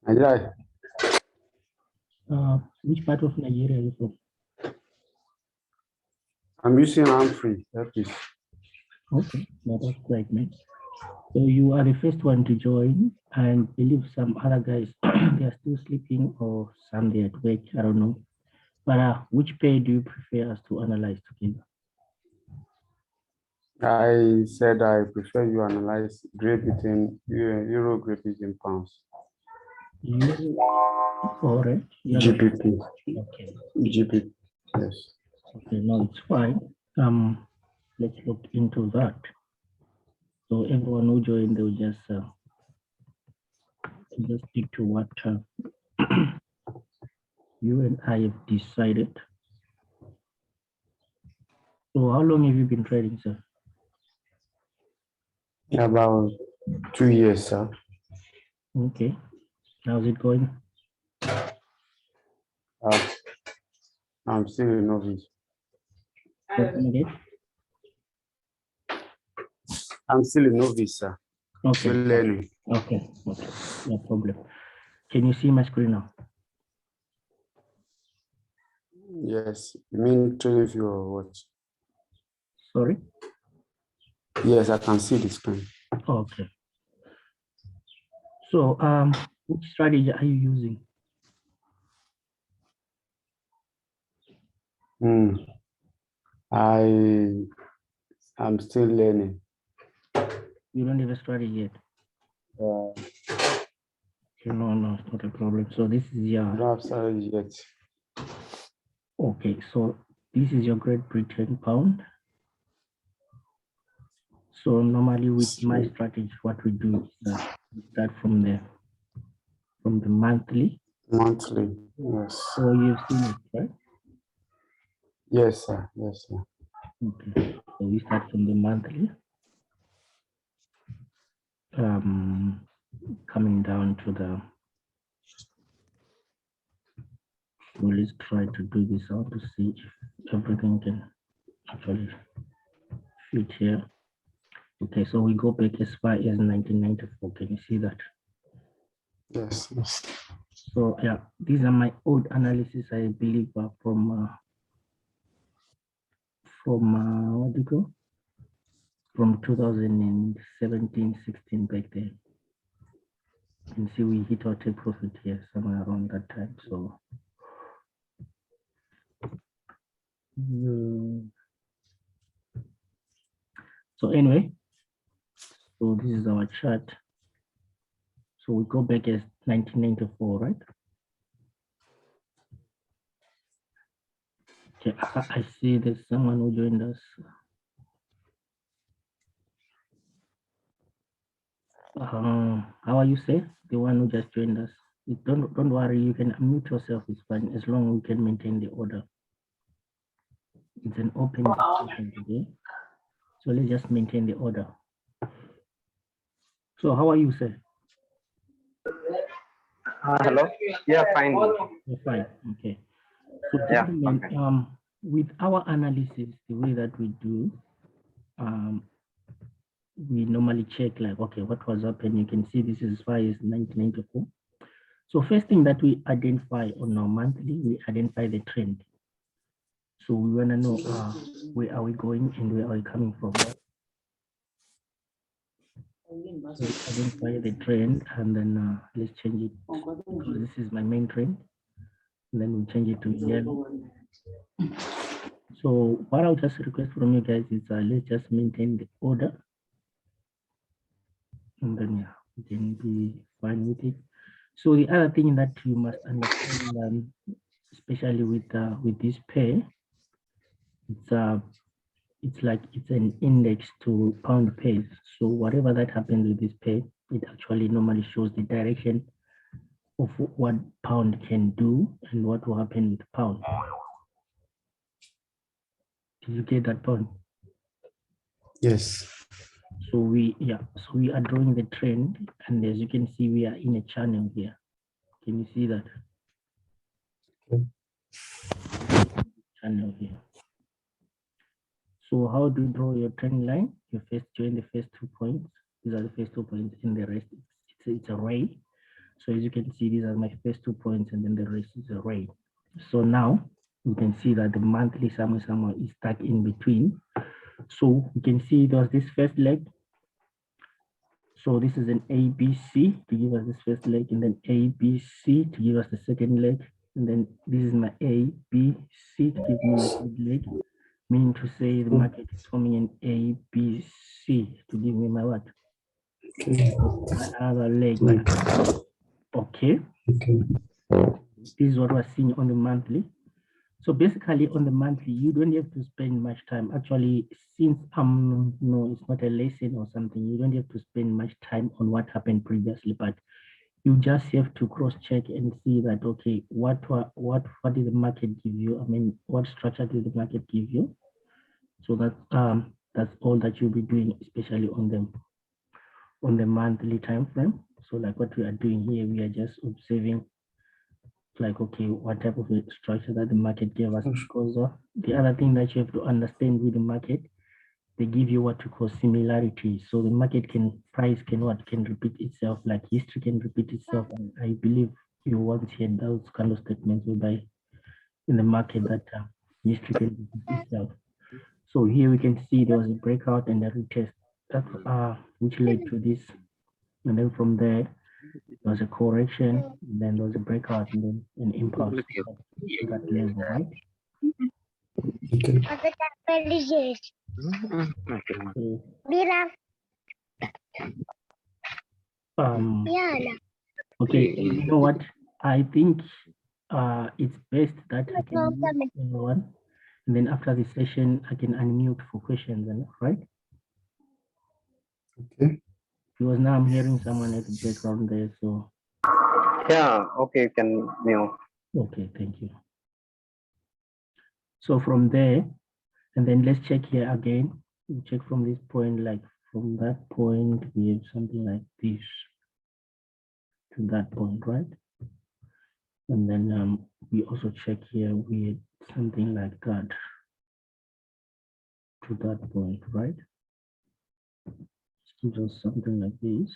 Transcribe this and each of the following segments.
Nigeria. Which part of Nigeria are you from? I'm using Humphrey. That is. Okay, that's great, man. So you are the first one to join, and believe some other guys they are still sleeping or some they are at work. I don't know. But which pair do you prefer us to analyze together? I said I prefer you analyze Great Britain, EURGBP in pounds. You correct? GBP. Okay. GBP. Yes. Okay, no, it's fine. Let's look into that. So everyone who joined, they'll just stick to what you and I have decided. So how long have you been trading, sir? About 2 years, sir. Okay. How's it going? I'm still a novice. I'm still a novice, sir. Okay. Still learning. Okay. Okay. No problem. Can you see my screen now? Yes. You mean trading view or what? Sorry? Yes, I can see the screen. Okay. So which strategy are you using? I'm still learning. You don't have a strategy yet? No, it's not a problem. So this is your... I don't have strategy yet. Okay, so this is your Great Britain pound. So normally with my strategy, what we do is we start from the monthly. Monthly, yes. So you've seen it, right? Yes, sir. Yes, sir. Okay, so we start from the monthly. Coming down to the... We'll just try to do this out to see if everything can actually fit here. Okay, so we go back as far as 1994. Can you see that? Yes, yes. So yeah, these are my old analysis. I believe from what do you call? From 2017, 16 back then. You can see we hit our take profit here somewhere around that time. So anyway, so this is our chart. So we go back as 1994, right? Okay, I see there's someone who joined us. How are you, sir? The one who just joined us. Don't worry, you can unmute yourself, it's fine, as long as we can maintain the order. It's an open discussion today. So let's just maintain the order. So how are you, sir? Hello? Yeah, fine. You're fine, okay. So gentlemen, okay. With our analysis, the way that we do, we normally check like, okay, what was happening? You can see this is as far as 1994. So first thing that we identify on our monthly, we identify the trend. So we want to know where are we going and where are we coming from. So we identify the trend and then let's change it because this is my main trend. And then we change it to yellow. So what I'll just request from you guys is let's just maintain the order. And then yeah, we can be fine with it. So the other thing that you must understand, especially with this pair, it's like it's an index to pound pairs. So whatever that happens with this pair, it actually normally shows the direction of what pound can do and what will happen with pound. Did you get that point? Yes. So we are drawing the trend, and as you can see, we are in a channel here. Can you see that? Okay. Channel here. So how do you draw your trend line? You first join the first 2 points. These are the first 2 points. In the rest, it's a ray. So as you can see, these are my first 2 points, and then the rest is a ray. So now you can see that the monthly somewhere is stuck in between. So we can see there's this first leg. So this is an ABC to give us this first leg, and then ABC to give us the second leg. And then this is my ABC to give me my third leg, meaning to say the market is forming an ABC to give me my what? My other leg. Okay. This is what we're seeing on the monthly. So basically on the monthly, you don't have to spend much time. Actually, since no, it's not a lesson or something, you don't have to spend much time on what happened previously, but you just have to cross-check and see that, okay, what did the market give you? I mean, what structure did the market give you? So that's all that you'll be doing, especially on the monthly time frame. So like what we are doing here, we are just observing like, okay, what type of a structure that the market gave us. Because the other thing that you have to understand with the market, they give you what we call similarities. So the market price can repeat itself, like history can repeat itself. And I believe you once heard those kind of statements whereby in the market that history can repeat itself. So here we can see there was a breakout and a retest that which led to this. And then from there, there was a correction, then there was a breakout, and then an impulse to that level, right? Okay, you know what? I think it's best that I can mute everyone, and then after the session, I can unmute for questions, right? Okay. Because now I'm hearing someone at the background there, so. Yeah, okay, you can mute. Okay, thank you. So from there, and then let's check here again. We check from this point, like from that point, we have something like this to that point, right? And then we also check here with something like that to that point, right? It gives us something like this.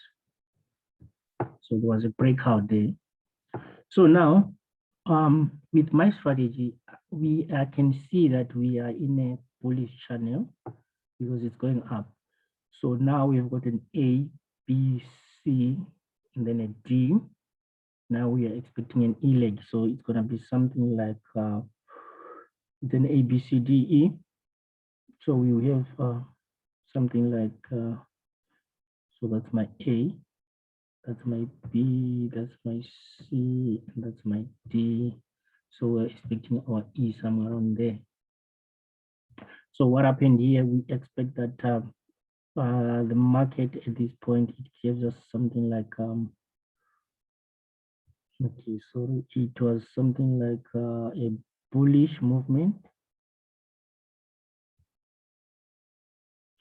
So there was a breakout there. So now, with my strategy, I can see that we are in a bullish channel because it's going up. So now we've got an A, B, C, and then a D. Now we are expecting an E leg. So it's going to be something like then A, B, C, D, E. So we have something like, so that's my A, that's my B, that's my C, and that's my D. So we're expecting our E somewhere around there. So what happened here, we expect that the market at this point, it gives us something like, okay, so it was something like a bullish movement.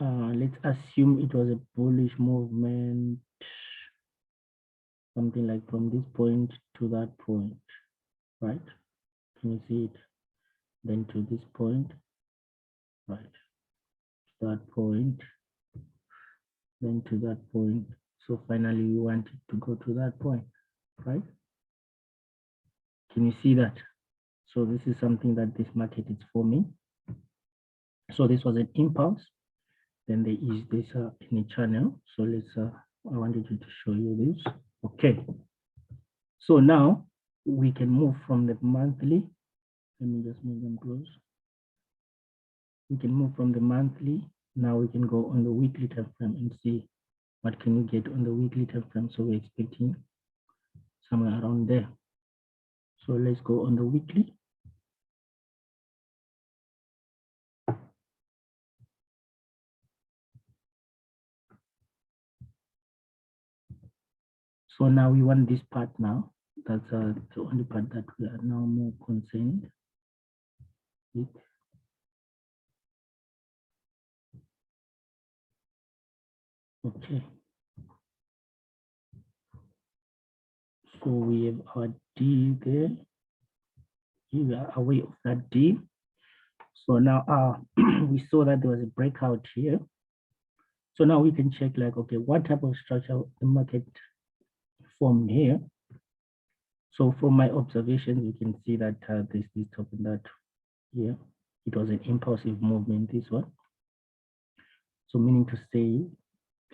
Let's assume it was a bullish movement, something like from this point to that point, right? Can you see it? Then to this point, right? That point, then to that point. So finally, we want it to go to that point, right? Can you see that? So this is something that this market is forming. So this was an impulse. Then there is this in a channel. So let's, I wanted to show you this. Okay. So now we can move from the monthly. Let me just move them close. We can move from the monthly. Now we can go on the weekly time frame and see what can we get on the weekly time frame. So we're expecting somewhere around there. So let's go on the weekly. So now we want this part now. That's the only part that we are now more concerned with. Okay. So we have our D there. Here we are away of that D. So now we saw that there was a breakout here. So now we can check like, okay, what type of structure the market formed here. So from my observations, you can see that this top and that here, it was an impulsive movement, this one. So meaning to say,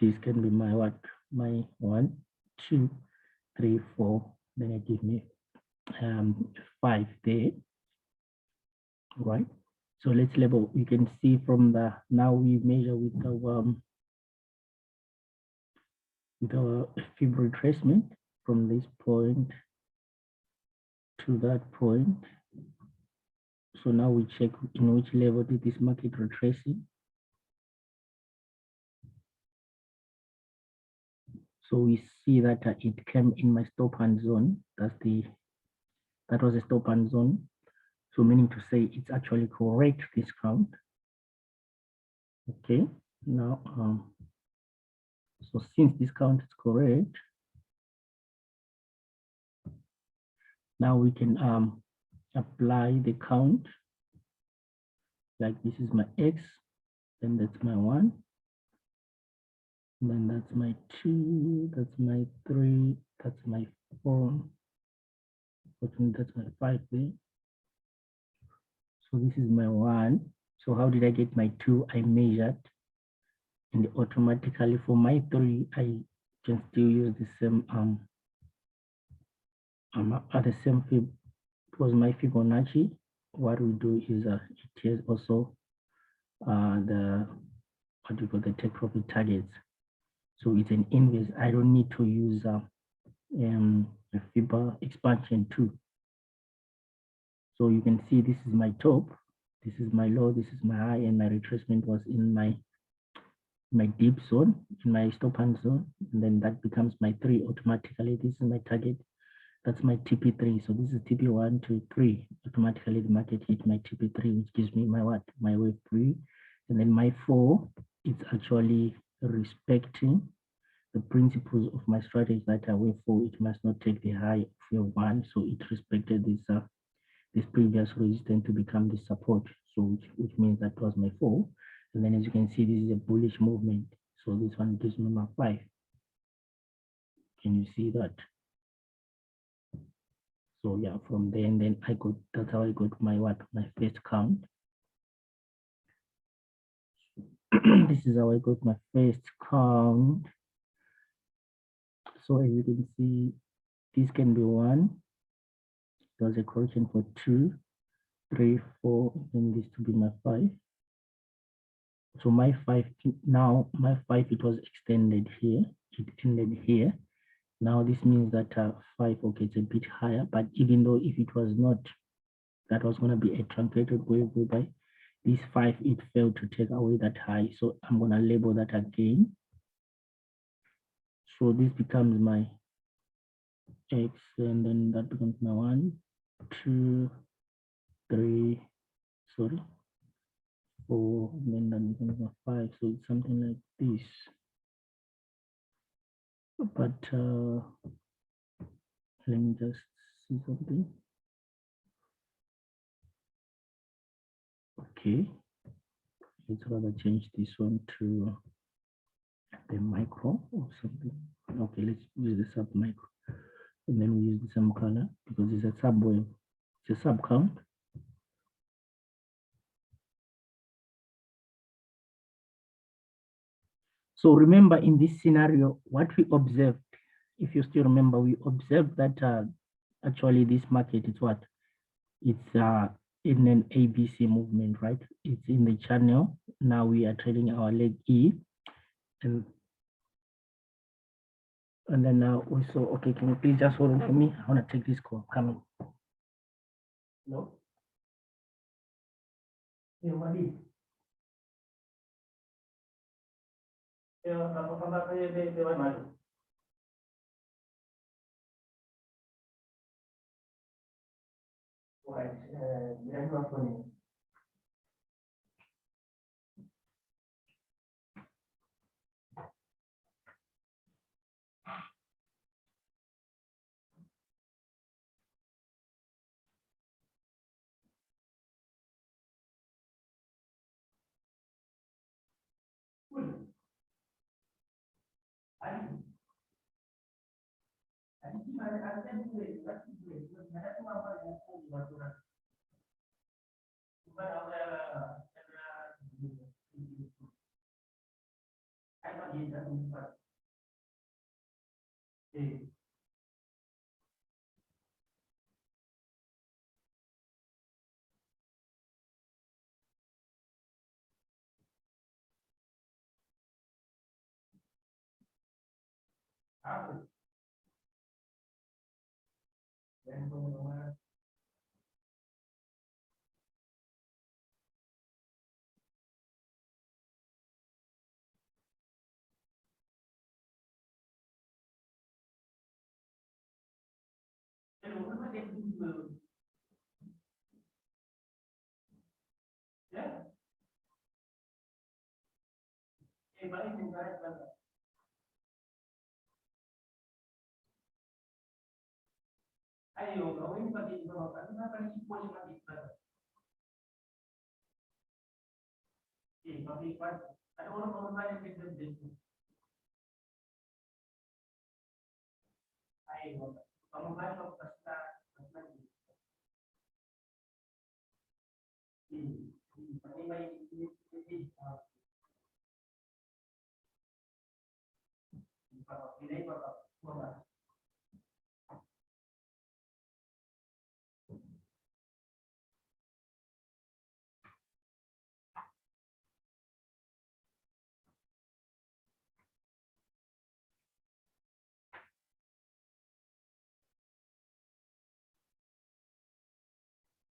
this can be my what? My 1, 2, 3, 4. Then it gives me 5 there, right? So let's label. You can see from the now we measure with our fib retracement from this point to that point. So now we check in which level did this market retracing. So we see that it came in my stop and zone. That was a stop and zone. So meaning to say it's actually correct discount. Okay, now so since discount is correct, now we can apply the count. Like this is my X, then that's my 1, then that's my 2, that's my 3, that's my 4, that's my 5 there. So this is my 1. So how did I get my 2? I measured, and automatically for my 3, I can still use the same at the same fib. It was my Fibonacci. What we do is it is also the what do you call the take profit targets. So it's an inverse. I don't need to use a fib expansion too. So you can see this is my top, this is my low, this is my high, and my retracement was in my deep zone, in my stop and zone, and then that becomes my 3 automatically. This is my target. That's my TP3. So this is TP1, 2, 3. Automatically the market hit my TP3, which gives me my what? My wave 3. And then my 4, it's actually respecting the principles of my strategy that are wave 4. It must not take the high of your 1. So it respected this previous resistance to become the support. So which means that was my 4. And then as you can see, this is a bullish movement. So this one gives me my 5. Can you see that? So yeah, from there, and then that's how I got my what? My first count. This is how I got my first count. So as you can see, this can be 1. There was a correction for 2, 3, 4, and this to be my 5. So my 5, now my 5, it was extended here. It ended here. Now this means that 5, okay, it's a bit higher, but even though if it was not, that was going to be a truncated wave whereby this 5, it failed to take away that high. So I'm going to label that again. So this becomes my X, and then that becomes my 1, 2, 3, sorry, 4, and then that becomes my 5. So it's something like this. But let me just see something. Okay, let's rather change this one to the micro or something. Okay, let's use the sub micro, and then we use the same color because it's a sub wave. It's a sub count. So remember, in this scenario, what we observed, if you still remember, we observed that actually this market is what? It's in an ABC movement, right? It's in the channel. Now we are trading our leg E, and then now also, okay, can you please just hold on for me? I want to take this call coming. No? Yeah, Mali. Right.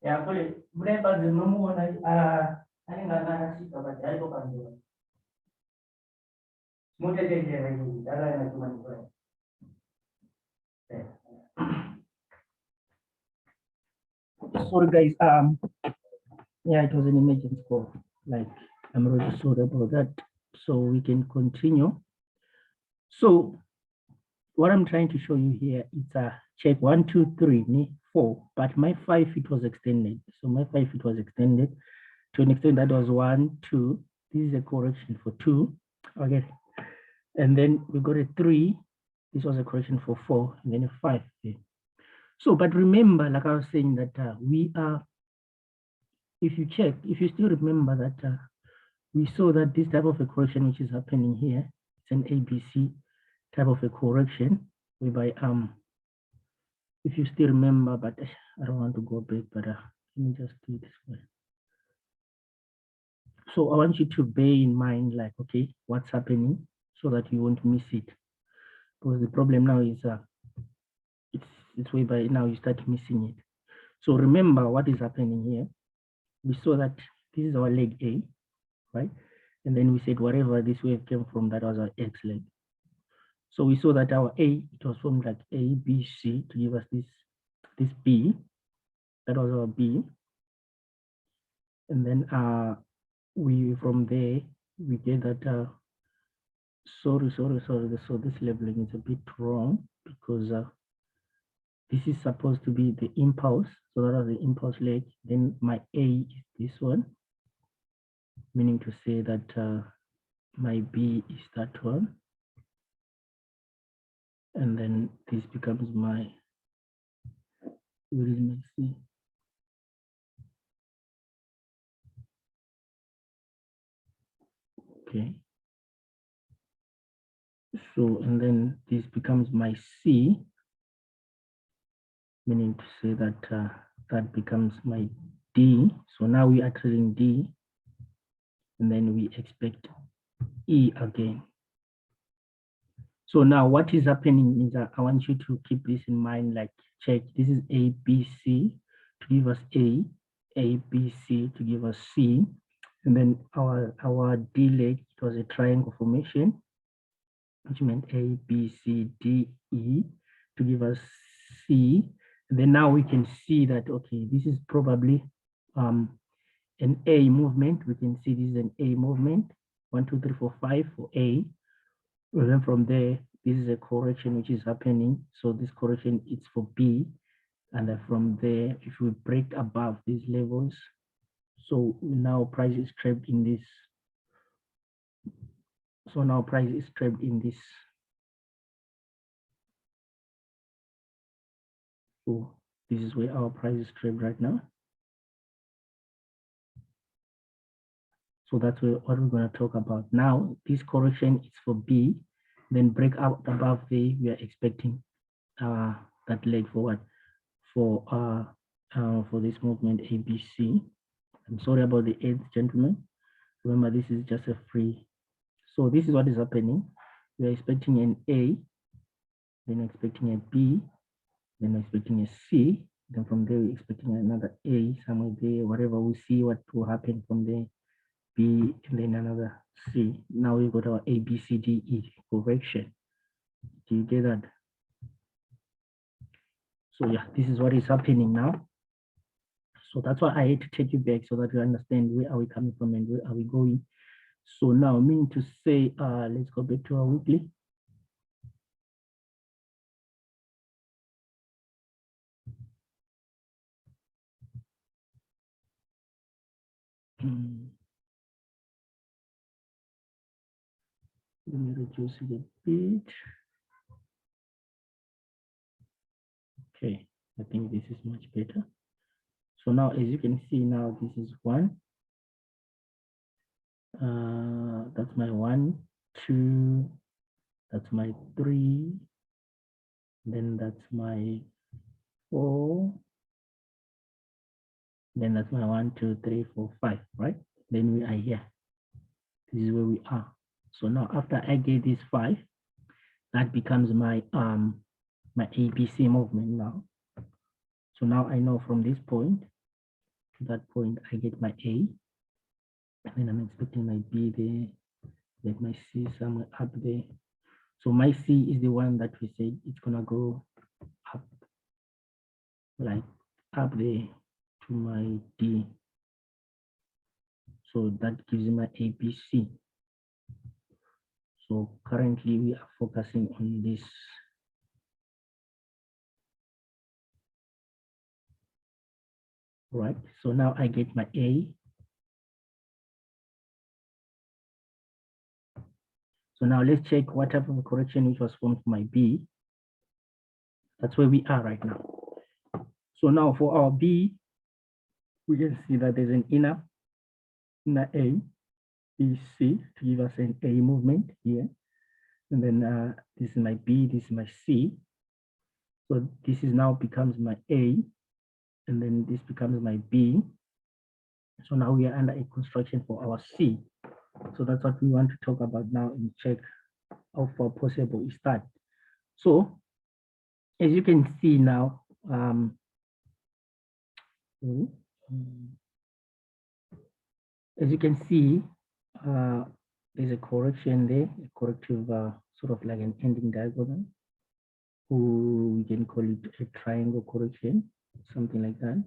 Ya boleh. Boleh bagi memu ada nggak nasi kabar dari kau kan dulu. Mudah jadi lagi. Ada yang cuma boleh. Sorry guys. Yeah, it was an emergency call. Like I'm really sorry about that. So we can continue. So what I'm trying to show you here is a check 1, 2, 3, 4. But my 5 it was extended. So my 5 it was extended to an extent that was 1, 2. This is a correction for 2. Okay. And then we got a 3. This was a correction for 4, and then a 5. Okay. So, but remember, like I was saying, that we are, if you check, if you still remember that we saw that this type of a correction which is happening here, it's an ABC type of a correction, whereby if you still remember, but I don't want to go back, but let me just do it this way. So I want you to bear in mind, like, okay, what's happening, so that you won't miss it. Because the problem now is it's whereby now you start missing it. So remember what is happening here. We saw that this is our leg A, right? And then we said whatever this wave came from, that was our X leg. So we saw that our A, it was formed like A, B, C to give us this B. That was our B. And then we from there we get that sorry. So this labeling is a bit wrong, because this is supposed to be the impulse. So that was the impulse leg. Then my A is this one, meaning to say that my B is that one. And then this becomes my, where is my C? Okay. So, and then this becomes my C, meaning to say that that becomes my D. So now we are trading D, and then we expect E again. So now what is happening is that I want you to keep this in mind, like check, this is A, B, C to give us A, B, C to give us C. And then our D leg, it was a triangle formation, which meant A, B, C, D, E to give us C. And then now we can see that, okay, this is probably an A movement. We can see this is an A movement, 1, 2, 3, 4, 5 for A. And then from there, this is a correction which is happening. So this correction is for B. And then from there, if we break above these levels, so now price is trapped in this. So now price is trapped in this So this is where our price is traded right now. So that's what we're going to talk about. Now, this correction is for B, then break out above the, we are expecting that leg forward for this movement ABC. I'm sorry about the 8th, gentlemen. Remember, this is just a free. So this is what is happening. We are expecting an A, then expecting a B, then expecting a C. Then from there, we're expecting another A somewhere there, whatever we see what will happen from there. B, and then another C. Now we've got our A, B, C, D, E correction. Do you get that? So yeah, this is what is happening now. So that's why I had to take you back so that you understand where are we coming from and where are we going. So now meaning to say, let's go back to our weekly. Let me reduce it a bit. Okay, I think this is much better. So now, as you can see now, this is 1. That's my 1, 2. That's my 3. Then that's my 4. Then that's my 1, 2, 3, 4, 5, right? Then we are here. This is where we are. So now after I get this 5, that becomes my my ABC movement now. So now I know from this point to that point I get my A, and then I'm expecting my B there, get my C somewhere up there. So my C is the one that we said it's gonna go up, like up there to my D. So that gives me my ABC. So currently we are focusing on this. Right, so now I get my A. So now let's check what type of correction which was formed for my B. That's where we are right now. So now for our B, we can see that there's an inner A, B, C to give us an A movement here. And then this is my B, this is my C. So this is now becomes my A, and then this becomes my B. So now we are under a construction for our C. So that's what we want to talk about now and check how far possible is that. So as you can see now, as you can see, there's a correction there, a corrective sort of like an ending diagonal, or we can call it a triangle correction, something like that.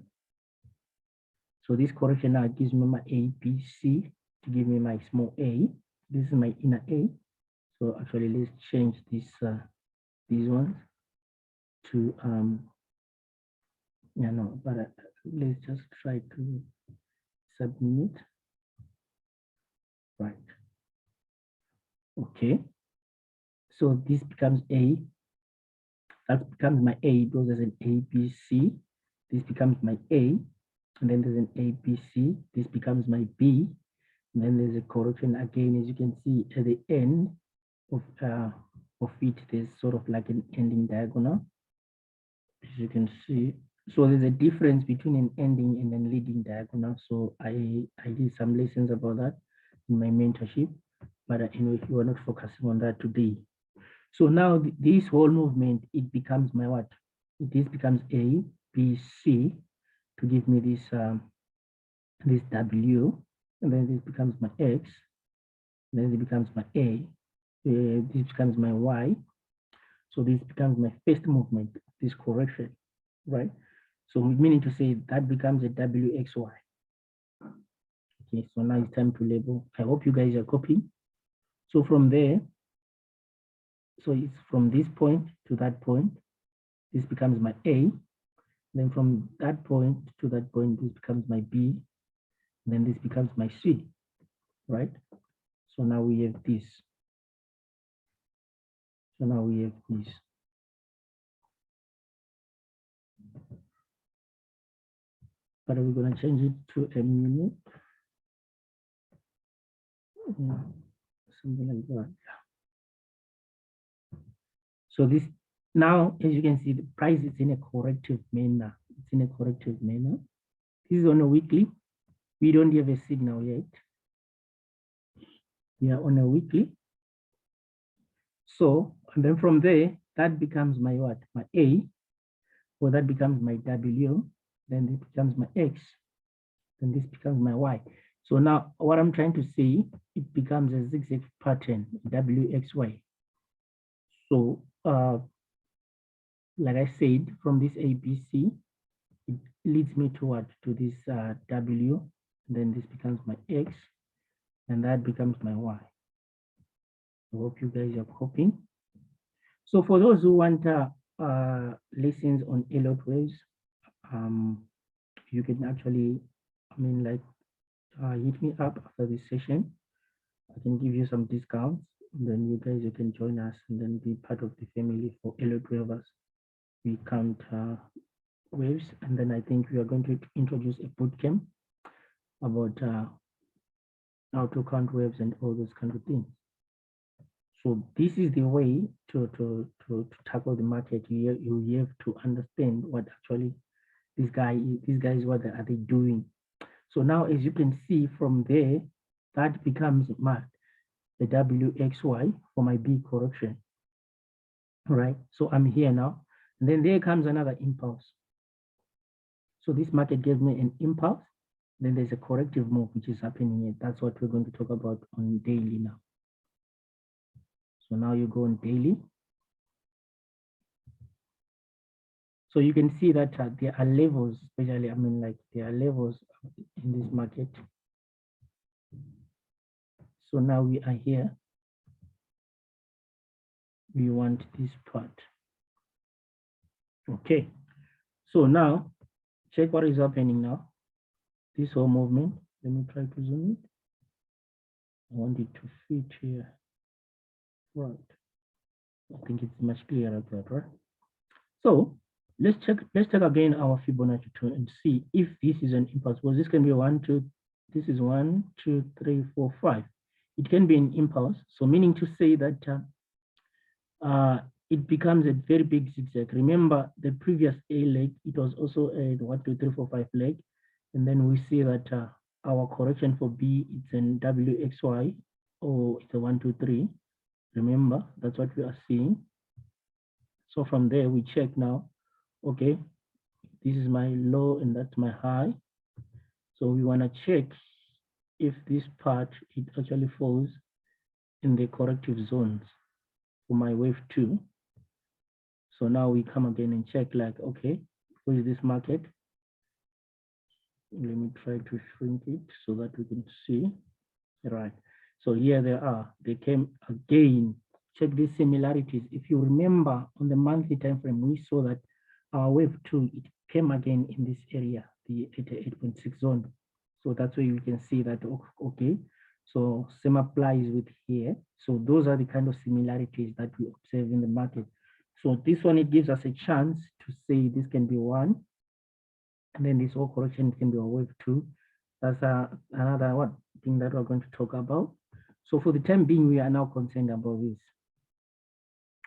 So this correction now gives me my A, B, C to give me my small a. This is my inner A. So actually, let's change this these ones to yeah, no, but let's just try to submit. Right. Okay. So this becomes A. That becomes my A because there's an A, B, C. This becomes my A. And then there's an A, B, C. This becomes my B. And then there's a correction again, as you can see at the end of it, there's sort of like an ending diagonal, as you can see. So there's a difference between an ending and then leading diagonal. So I did some lessons about that in my mentorship, but if you are not focusing on that today. So now this whole movement, it becomes my what? This becomes A, B, C to give me this this W, and then this becomes my X, and then it becomes my A, this becomes my Y. So this becomes my first movement, this correction, right? So meaning to say that becomes a WXY. Okay, so now it's time to label. I hope you guys are copying. So from there, so it's from this point to that point, this becomes my A. Then from that point to that point, this becomes my B. Then this becomes my C, right? So now we have this. So now we have this. but we're going to change it to a minute. Something like that. So this now, as you can see, the price is in a corrective manner. It's in a corrective manner. This is on a weekly. We don't have a signal yet. We are on a weekly. So, and then from there, that becomes my what? My A, or that becomes my W, then it becomes my X, then this becomes my Y. So now what I'm trying to say, it becomes a zigzag pattern, WXY. So like I said, from this ABC, it leads me toward to this W, then this becomes my X, and that becomes my Y. I hope you guys are copying. So for those who want lessons on Elliott waves, you can actually, hit me up after this session. I can give you some discounts. And then you guys, you can join us and then be part of the family for Elliott wavers. We count waves, and then I think we are going to introduce a bootcamp about how to count waves and all those kind of things. So this is the way to tackle the market. You have to understand what actually these guys, what are they doing? So now, as you can see from there, that becomes marked the WXY for my B correction. All right, so I'm here now. And then there comes another impulse. So this market gives me an impulse. Then there's a corrective move, which is happening here. That's what we're going to talk about on daily now. So now you go on daily. So you can see that there are levels, especially, there are levels in this market. So now we are here. We want this part. Okay. So now check what is happening now. This whole movement. Let me try to zoom it. I want it to fit here. Right. I think it's much clearer like that, right? So let's check again our Fibonacci 2 and see if this is an impulse. Well, this can be 1, 2, this is 1, 2, 3, 4, 5. It can be an impulse. So meaning to say that it becomes a very big zigzag. Remember the previous A leg, it was also a 1, 2, 3, 4, 5 leg. And then we see that our correction for B, it's an WXY, or it's a 1, 2, 3. Remember, that's what we are seeing. So from there, we check now, okay, this is my low and that's my high. So we want to check if this part, it actually falls in the corrective zones for my wave 2. So now we come again and check like, okay, where is this market? Let me try to shrink it so that we can see. Right. So here they are. They came again. Check these similarities. If you remember on the monthly time frame, we saw that our wave 2, it came again in this area, the 88.6 zone. So that's where you can see that, okay. So same applies with here. So those are the kind of similarities that we observe in the market. So this one, it gives us a chance to say this can be 1. And then this whole correction can be a wave 2. That's another one thing that we're going to talk about. So for the time being, we are now concerned about this.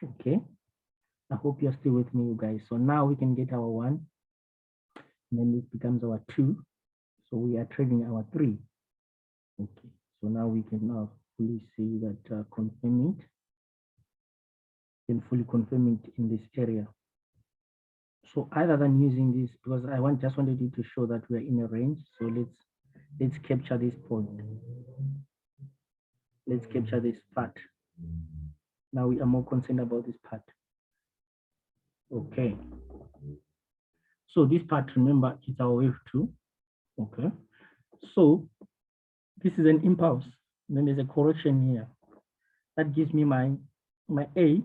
Okay. I hope you're still with me, you guys. So now we can get our 1. And then this becomes our 2. So we are trading our 3. Okay. So now we can now fully see that confirm it. Can fully confirm it in this area. So other than using this, because I just wanted you to show that we're in a range. So let's capture this point. Let's capture this part. Now we are more concerned about this part. Okay. So this part, remember, it's our wave 2. Okay. So this is an impulse. Then there's a correction here. That gives me my A.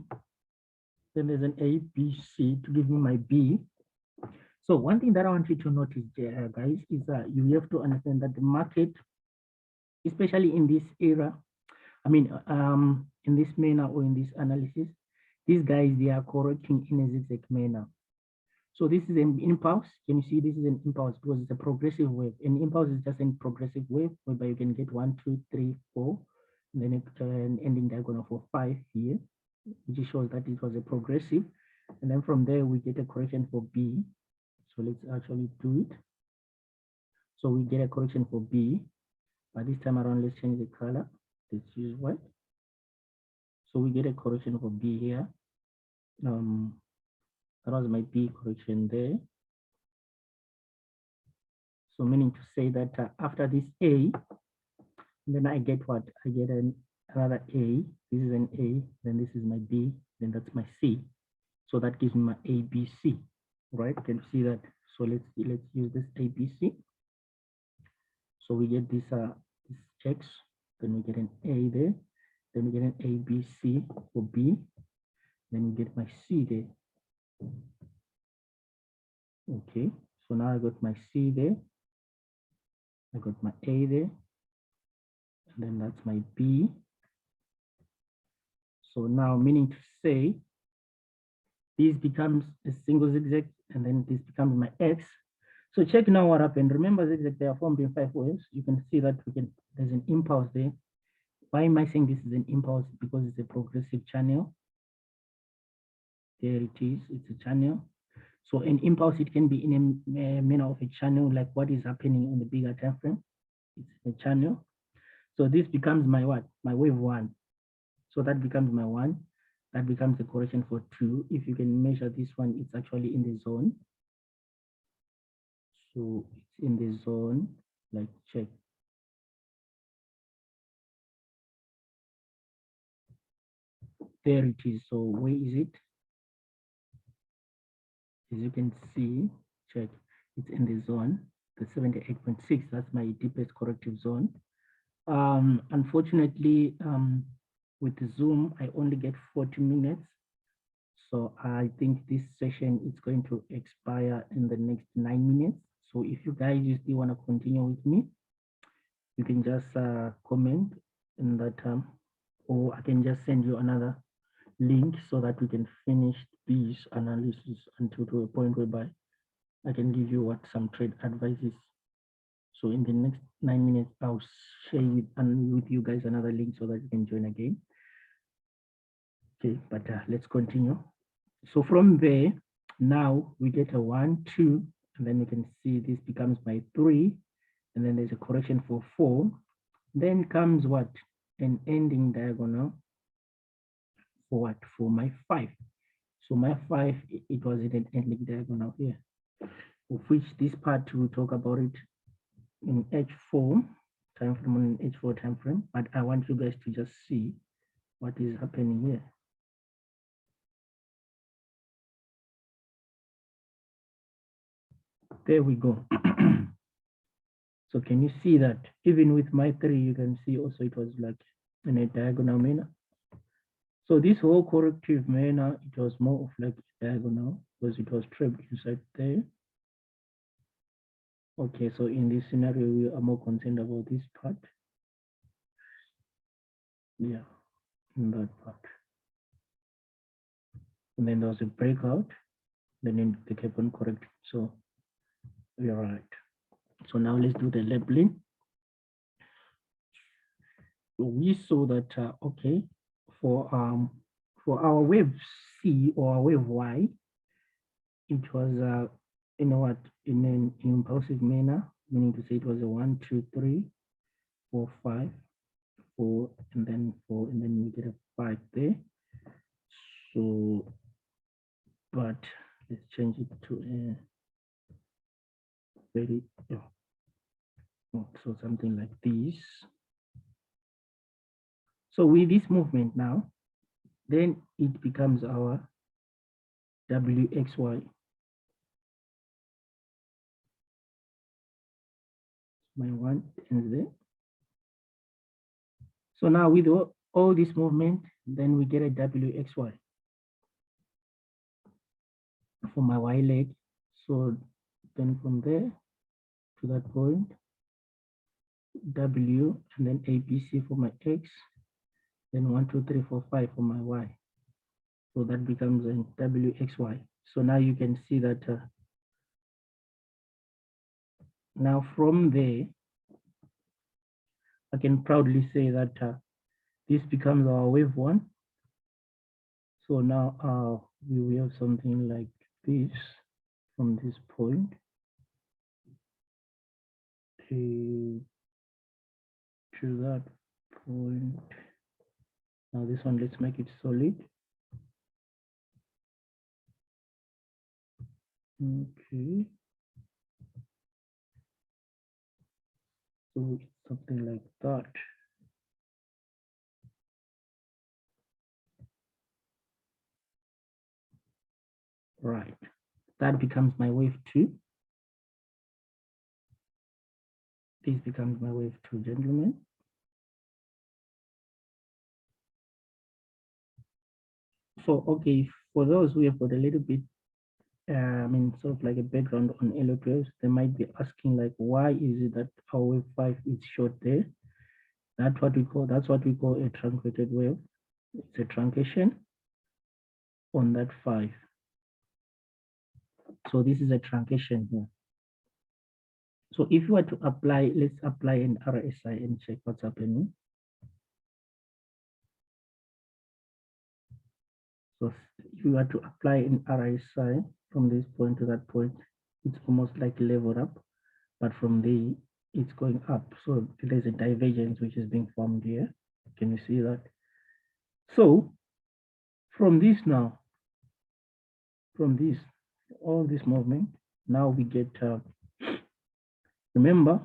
Then there's an A, B, C to give me my B. So one thing that I want you to notice there, guys, is that you have to understand that the market, especially in this era, in this manner or in this analysis, these guys, they are correcting in a zigzag manner. So this is an impulse. Can you see this is an impulse because it's a progressive wave. An impulse is just a progressive wave whereby you can get 1, 2, 3, 4, and then an ending diagonal for 5 here, which shows that it was a progressive. And then from there we get a correction for B. So let's actually do it. So we get a correction for B, but this time around let's change the color. Let's use white. So we get a correction for B here. That was my B correction there. So meaning to say that after this A, then I get what? I get another A. This is an A, then this is my B, then that's my C. So that gives me my ABC, right? Can you see that? So let's use this ABC. So we get this X, then we get an A there, then we get an ABC for B, then we get my C there. Okay, so now I got my C there, I got my A there, and then that's my B. So now meaning to say, this becomes a single zigzag, and then this becomes my X. So check now what happened. Remember zigzag, they are formed in 5 waves. You can see that there's an impulse there. Why am I saying this is an impulse? Because it's a progressive channel. There it is, it's a channel. So an impulse, it can be in a manner of a channel, like what is happening on the bigger time frame. It's a channel. So this becomes my what? My wave 1. So that becomes my 1. That becomes the correction for 2. If you can measure this one, it's actually in the zone. So it's in the zone, like check. There it is. So where is it? As you can see, check, it's in the zone, the 78.6, that's my deepest corrective zone. Unfortunately, with the Zoom, I only get 40 minutes. So I think this session is going to expire in the next 9 minutes. So if you guys still want to continue with me, you can just comment in that, or I can just send you another link so that we can finish this analysis until to a point whereby I can give you what some trade advices. So in the next 9 minutes, I'll share with you guys another link so that you can join again. Okay, but let's continue. So from there, now we get a 1, 2, and then you can see this becomes my 3, and then there's a correction for 4. Then comes what? An ending diagonal for what? For my 5. So my 5, it was in an ending diagonal here, of which this part we'll talk about it in H4 time frame, in H4 time frame, but I want you guys to just see what is happening here. There we go. So can you see that even with my 3, you can see also it was like in a diagonal manner. So this whole corrective manner, it was more of like diagonal because it was trapped inside there. Okay, so in this scenario, we are more concerned about this part. Yeah, in that part. And then there was a breakout, then they kept on correcting. So we are right. So now let's do the labeling. So we saw that, okay, for our wave C or our wave Y, it was, you know what, in an impulsive manner, meaning to say it was a 1, 2, 3, 4, 5, 4, and then 4, and then we get a 5 there. So, but let's change it to a very, so something like this. So with this movement now, then it becomes our WXY. My 1 ends there. So now with all this movement, then we get a WXY for my Y leg. So then from there to that point, W, and then ABC for my X, then 1, 2, 3, 4, 5 for my Y. So that becomes a WXY. So now you can see that now from there, I can proudly say that this becomes our wave one. So now we will have something like this from this point to that point. Now this one, let's make it solid. Okay. So it's something like that. Right. That becomes my wave two. This becomes my wave two, gentlemen. So, okay, for those who have got a little bit, sort of like a background on LOQs, they might be asking like, why is it that our wave five is short there? That's what we call a truncated wave. It's a truncation on that five. So this is a truncation here. So if you were to apply, let's apply an RSI and check what's happening. So if you were to apply an RSI from this point to that point, it's almost like level up, but from there, it's going up. So there's a divergence which is being formed here. Can you see that? So from this now, from this, all this movement, now we get, remember,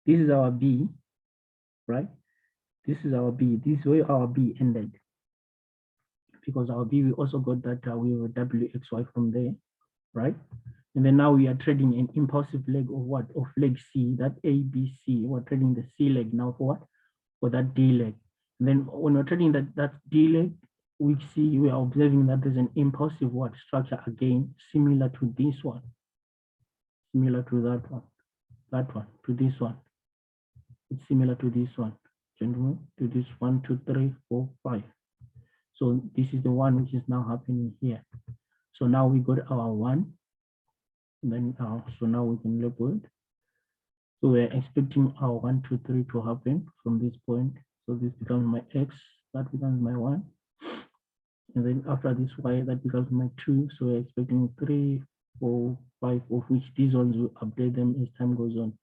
this is our B, right? This is our B. This is where our B ended. Because our B, we also got that we have a WXY from there, right? And then now we are trading an impulsive leg of what? Of leg C, that ABC. We're trading the C leg now for what? For that D leg. And then when we're trading that D leg, we see, we are observing that there's an impulsive what? Structure again, similar to this one. Similar to that one, to this one. It's similar to this one, gentlemen, to this 1, 2, 3, 4, 5. So this is the one which is now happening here. So now we got our one, and then so now we can label it. So we're expecting our 1, 2, 3 to happen from this point. So this becomes my X, that becomes my 1. And then after this Y, that becomes my 2. So we're expecting 3, 4, 5, of which these ones will update them as time goes on.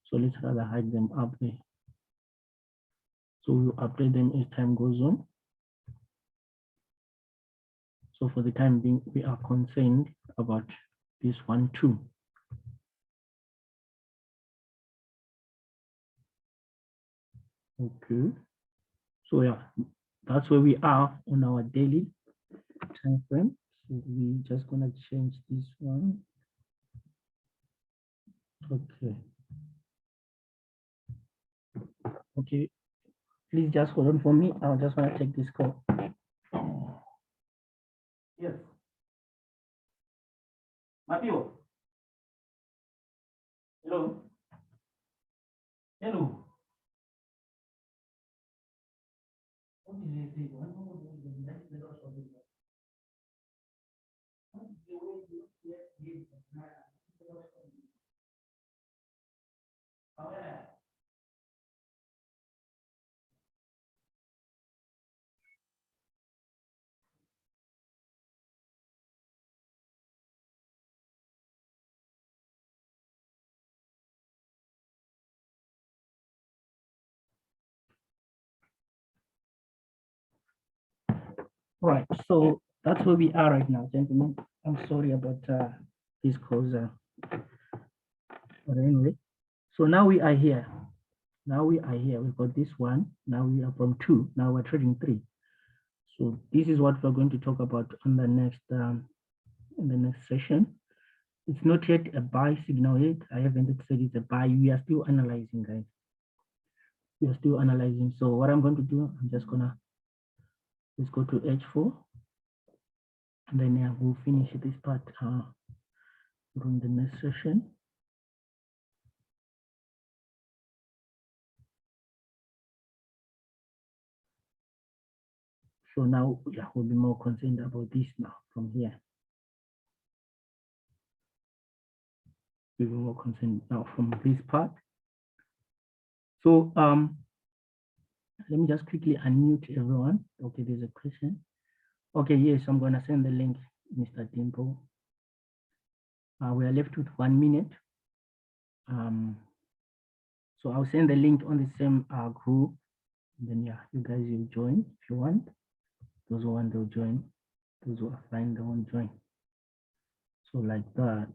So let's rather hide them up there. So we'll update them as time goes on. So for the time being, we are concerned about this 1, 2. Okay. So yeah, that's where we are on our daily time frame. So we just gonna change this one. Okay. Okay. Please just hold on for me. I just want to take this call. Yes. Matthew. Hello. Hello. What is it? Right. So that's where we are right now, gentlemen. I'm sorry about this cause. But anyway, so now we are here. Now we are here. We've got this one. Now we are from 2. Now we're trading 3. So this is what we're going to talk about on the next in the next session. It's not yet a buy signal yet. I haven't said it's a buy. We are still analyzing, guys. We are still analyzing. So what I'm going to do, I'm just gonna let's go to H4, and then we'll finish this part during the next session. So now, yeah, we'll be more concerned about this now from here. We'll be more concerned now from this part. So let me just quickly unmute everyone. Okay, there's a question. Okay, yes, I'm gonna send the link, Mr. Dimple. We are left with 1 minute. So I'll send the link on the same group. And then yeah, you guys will join if you want. Those who want to join, those who are fine, they won't join. So like that.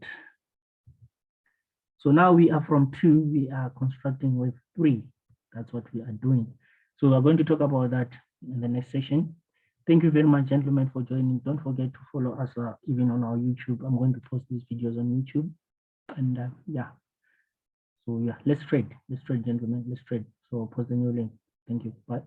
So now we are from 2, we are constructing with 3. That's what we are doing. So we're going to talk about that in the next session. Thank you very much, gentlemen, for joining. Don't forget to follow us even on our YouTube. I'm going to post these videos on YouTube. And yeah. So yeah, let's trade, gentlemen, let's trade. So post the new link. Thank you, bye.